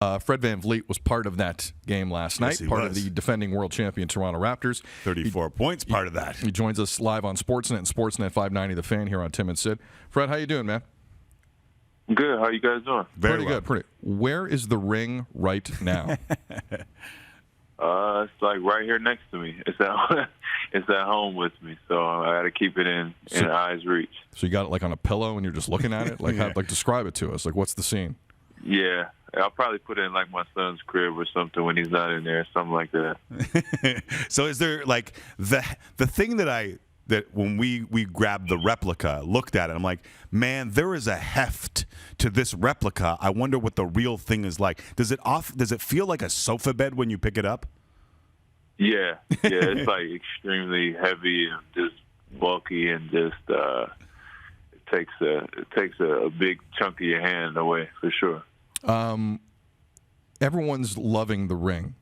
Fred VanVleet was part of that game last night, part of the defending world champion Toronto Raptors. 34 points, part of that. He joins us live on Sportsnet and Sportsnet 590 The Fan here on Tim and Sid. Fred, how you doing, man? Good. How you guys doing? Pretty good. Where is the ring right now? It's like right here next to me. It's at home with me, so I got to keep it in eyes reach. So you got it like on a pillow and you're just looking at it? Like, like describe it to us. Like, what's the scene? Yeah, I'll probably put it in like my son's crib or something when he's not in there, something like that. So is there like the thing that when we grabbed the replica, looked at it, I'm like, man, there is a heft to this replica. I wonder what the real thing is like. Does it feel like a sofa bed when you pick it up? Yeah, it's like extremely heavy and just bulky and just it takes a big chunk of your hand away for sure. Everyone's loving the ring.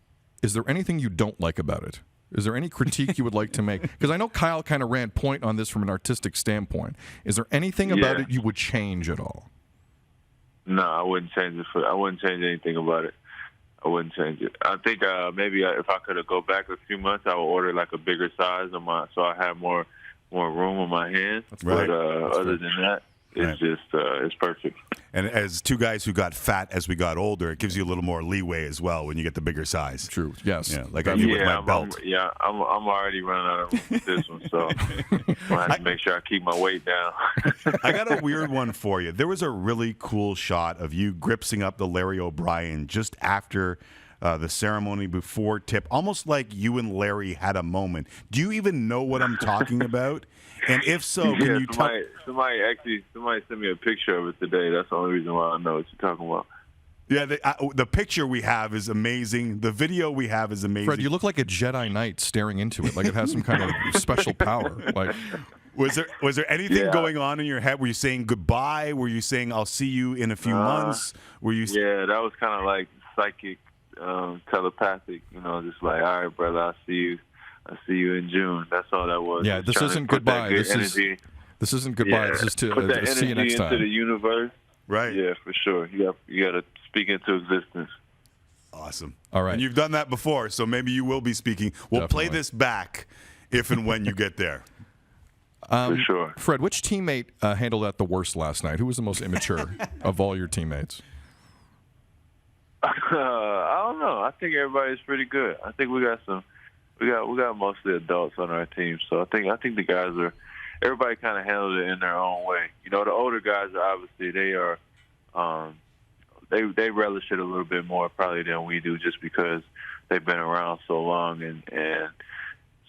Is there anything you don't like about it? Is there any critique you would like to make? Because I know Kyle kind of ran point on this from an artistic standpoint. Is there anything about it you would change at all? No, I wouldn't change it. I wouldn't change anything about it. I wouldn't change it. I think maybe if I could go back a few months, I would order like a bigger size so I have more room on my hands. Right. But other than that, it's just it's perfect. And as two guys who got fat as we got older, it gives you a little more leeway as well when you get the bigger size. True. Yes. Yeah. Like I do with my belt. I'm already running out of room with this one, so I have to make sure I keep my weight down. I got a weird one for you. There was a really cool shot of you gripsing up the Larry O'Brien just after the ceremony before tip, almost like you and Larry had a moment. Do you even know what I'm talking about? And if so, can you tell? Somebody sent me a picture of it today. That's the only reason why I know what you're talking about. Yeah, the picture we have is amazing. The video we have is amazing. Fred, you look like a Jedi Knight staring into it, like it has some kind of special power. Like, was there anything going on in your head? Were you saying goodbye? Were you saying I'll see you in a few months? Were you? Yeah, that was kind of like psychic, telepathic. Just like, all right, brother, I'll see you in June. That's all that was. Yeah, this isn't goodbye. This isn't goodbye. Yeah, this is to put that see you next time. into the universe. Right. Yeah, for sure. You got to speak into existence. Awesome. All right. And you've done that before, so maybe you will be speaking. We'll play this back if and when you get there. For sure. Fred, which teammate handled that the worst last night? Who was the most immature of all your teammates? I don't know. I think everybody's pretty good. I think we got mostly adults on our team, so I think the guys everybody kind of handled it in their own way. The older guys are obviously they relish it a little bit more probably than we do, just because they've been around so long, and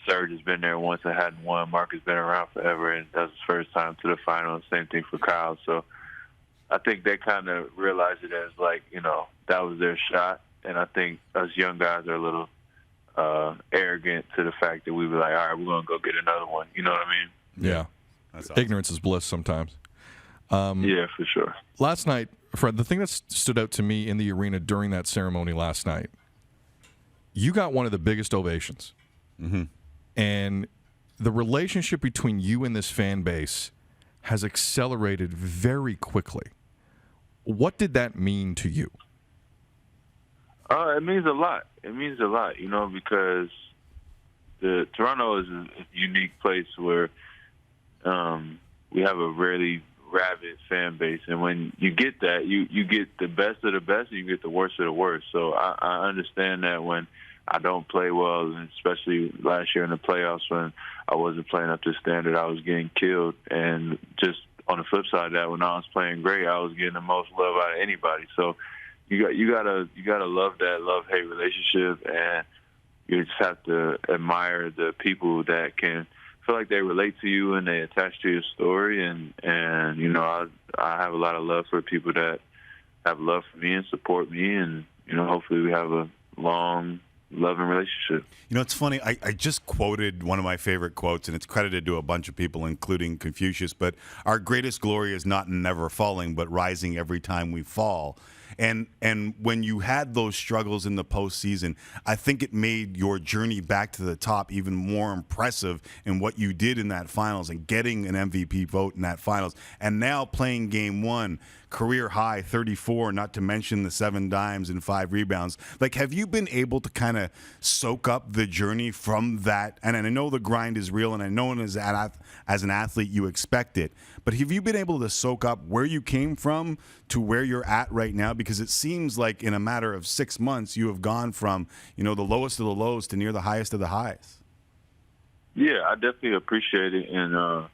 Serge has been there once and hadn't won. Mark has been around forever, and that's his first time to the final. Same thing for Kyle. So I think they kind of realize it as like, that was their shot, and I think us young guys are a little arrogant to the fact that we were like, all right, we're going to go get another one. You know what I mean? Yeah. That's awesome. Ignorance is bliss sometimes. Yeah, for sure. Last night, Fred, the thing that stood out to me in the arena during that ceremony last night, you got one of the biggest ovations. Mm-hmm. And the relationship between you and this fan base has accelerated very quickly. What did that mean to you? It means a lot. It means a lot, because Toronto is a unique place where we have a really rabid fan base, and when you get that, you get the best of the best, and you get the worst of the worst. So I understand that when I don't play well, and especially last year in the playoffs when I wasn't playing up to standard, I was getting killed. And just on the flip side of that, when I was playing great, I was getting the most love out of anybody. So you gotta love that love-hate relationship, and you just have to admire the people that can feel like they relate to you and they attach to your story. And I have a lot of love for people that have love for me and support me, and hopefully we have a long, loving relationship. It's funny. I just quoted one of my favorite quotes, and it's credited to a bunch of people, including Confucius. But our greatest glory is not in never falling, but rising every time we fall. And when you had those struggles in the postseason, I think it made your journey back to the top even more impressive in what you did in that finals and getting an MVP vote in that finals. And now playing game one, career high 34, not to mention the 7 dimes and 5 rebounds. Like, have you been able to kind of soak up the journey from that? And I know the grind is real, and I know as an athlete you expect it. But have you been able to soak up where you came from to where you're at right now? Because it seems like in a matter of 6 months, you have gone from, the lowest of the lows to near the highest of the highs. Yeah, I definitely appreciate it and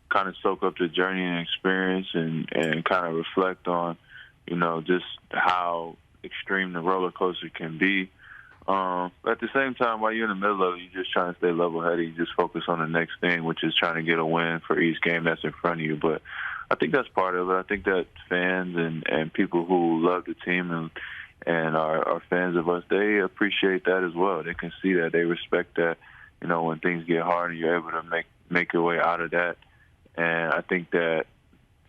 kind of soak up the journey and experience and kind of reflect on, just how extreme the roller coaster can be. But at the same time, while you're in the middle of it, you're just trying to stay level-headed. You just focus on the next thing, which is trying to get a win for each game that's in front of you. But I think that's part of it. I think that fans and people who love the team and are fans of us, they appreciate that as well. They can see that. They respect that, when things get hard and you're able to make your way out of that. And I think that,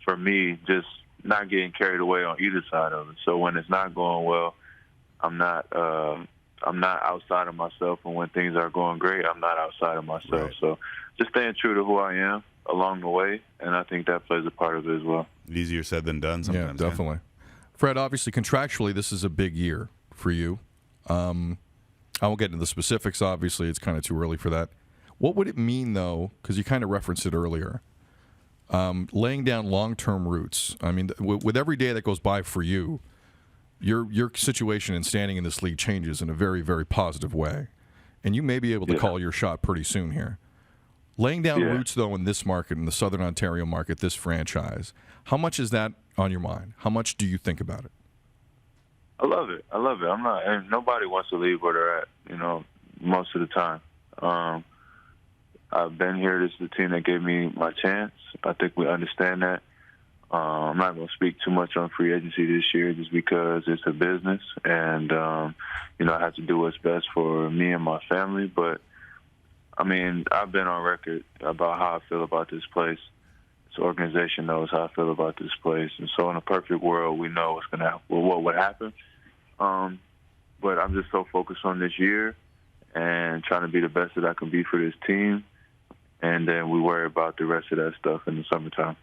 for me, just not getting carried away on either side of it. So when it's not going well, I'm not outside of myself, and when things are going great, I'm not outside of myself. Right. So just staying true to who I am along the way, and I think that plays a part of it as well. Easier said than done sometimes. Yeah, definitely. Fred, obviously, contractually, this is a big year for you. I won't get into the specifics, obviously. It's kind of too early for that. What would it mean, though, because you kind of referenced it earlier, laying down long-term roots? I mean, with every day that goes by for you, your situation and standing in this league changes in a very, very positive way. And you may be able to call your shot pretty soon here. Laying down roots, though, in this market, in the Southern Ontario market, this franchise, how much is that on your mind? How much do you think about it? I love it. And nobody wants to leave where they're at, most of the time. I've been here. This is the team that gave me my chance. I think we understand that. I'm not going to speak too much on free agency this year just because it's a business, and, I have to do what's best for me and my family. But, I mean, I've been on record about how I feel about this place. This organization knows how I feel about this place. And so in a perfect world, we know what's going to happen, what would happen. But I'm just so focused on this year and trying to be the best that I can be for this team. And then we worry about the rest of that stuff in the summertime.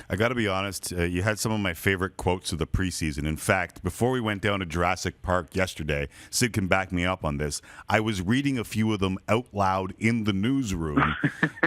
I got to be honest, you had some of my favorite quotes of the preseason. In fact, before we went down to Jurassic Park yesterday, Sid can back me up on this, I was reading a few of them out loud in the newsroom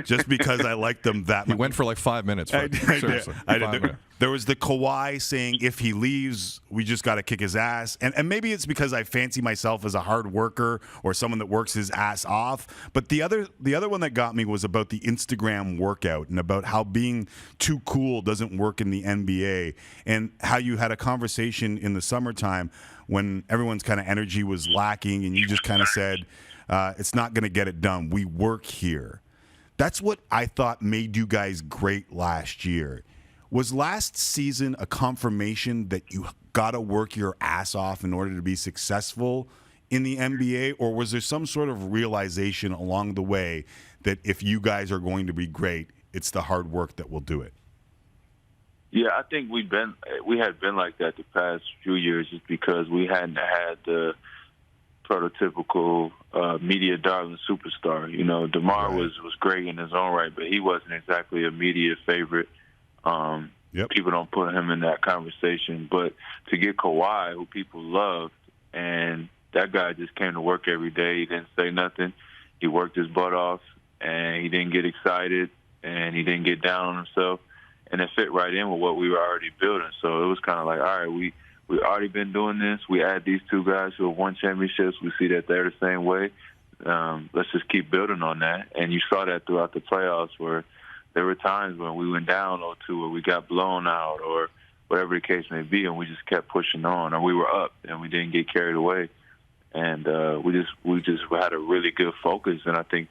just because I liked them that much. You went for like 5 minutes. Seriously. I did. There was the Kawhi saying, if he leaves, we just got to kick his ass. And maybe it's because I fancy myself as a hard worker or someone that works his ass off. But the other one that got me was about the Instagram workout and about how being too cool doesn't work in the NBA, and how you had a conversation in the summertime when everyone's kind of energy was lacking, and you just kind of said, it's not going to get it done. We work here. That's what I thought made you guys great last year. Was last season a confirmation that you got to work your ass off in order to be successful in the NBA, or was there some sort of realization along the way that if you guys are going to be great, it's the hard work that will do it? Yeah, I think we had been like that the past few years just because we hadn't had the prototypical media darling superstar. DeMar was great in his own right, but he wasn't exactly a media favorite. People don't put him in that conversation. But to get Kawhi, who people loved, and that guy just came to work every day. He didn't say nothing. He worked his butt off, and he didn't get excited, and he didn't get down on himself. And it fit right in with what we were already building. So it was kind of like, all right, we already been doing this. We add these two guys who have won championships. We see that they're the same way. Let's just keep building on that. And you saw that throughout the playoffs where there were times when we went down 0-2 or we got blown out or whatever the case may be, and we just kept pushing on, or we were up and we didn't get carried away. And we just had a really good focus. And I think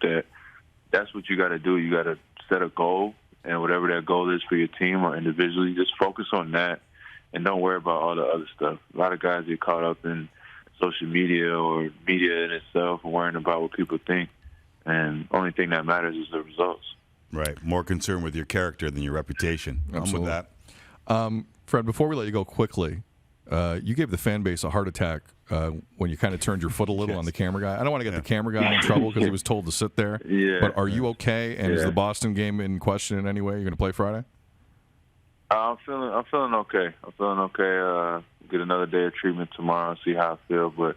that's what you got to do. You got to set a goal, and whatever that goal is for your team or individually, just focus on that and don't worry about all the other stuff. A lot of guys get caught up in social media or media in itself and worrying about what people think. And the only thing that matters is the results. Right. More concerned with your character than your reputation. Absolutely. I'm with that. Fred, before we let you go quickly, you gave the fan base a heart attack when you kind of turned your foot a little on the camera guy. I don't want to get the camera guy in trouble because he was told to sit there. Yeah. But are you okay? And is the Boston game in question in any way? You're going to play Friday? I'm feeling okay. I'm feeling okay. Get another day of treatment tomorrow and see how I feel. But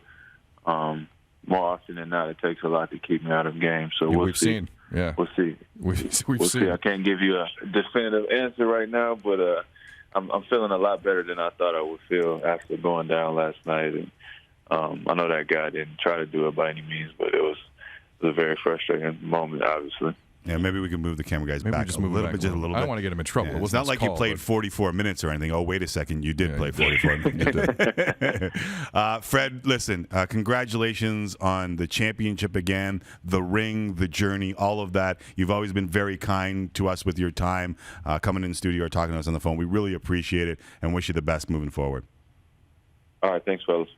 more often than not, it takes a lot to keep me out of games. So we'll see. Seen. Yeah, we'll see. We've We'll seen. see. I can't give you a definitive answer right now, but I'm feeling a lot better than I thought I would feel after going down last night. And I know that guy didn't try to do it by any means, but it was a very frustrating moment, obviously. Yeah, maybe we can move the camera guys Maybe back we just a move it little back bit, just a little bit. I don't want to get him in trouble. Yeah, It it's wasn't not like his you call, played but- 44 minutes or anything. Oh, wait a second, you did play 44 minutes. Fred, listen, congratulations on the championship again, the ring, the journey, all of that. You've always been very kind to us with your time, coming in the studio or talking to us on the phone. We really appreciate it and wish you the best moving forward. All right, thanks, fellas.